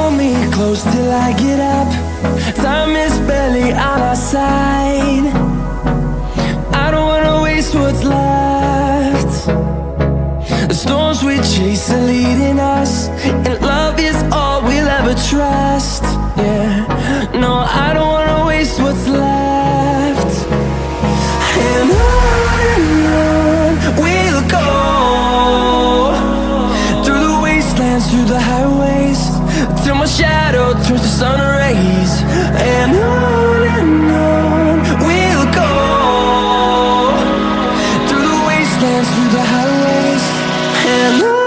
Hold me close till I get up. Time is barely on our side. I don't wanna waste what's left. The storms we chase are leading us, and love is all we'll ever trust. Yeah, no, I don't wanna waste what's left. And on we'll go, through the wastelands, through the highways, till my shadow turns to sun rays. And on we'll go, through the wastelands, through the highways, and on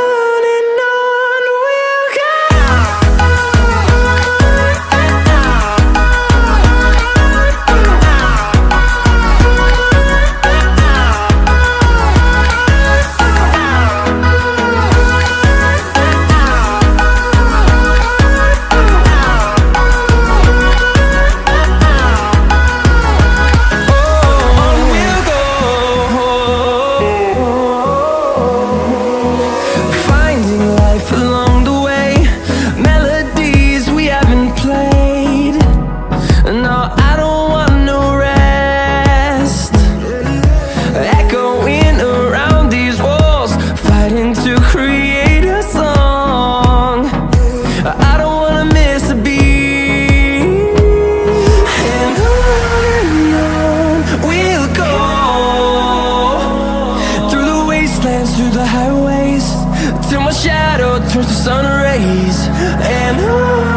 we'll go. Through the highways, till my shadow turns to sun rays. And on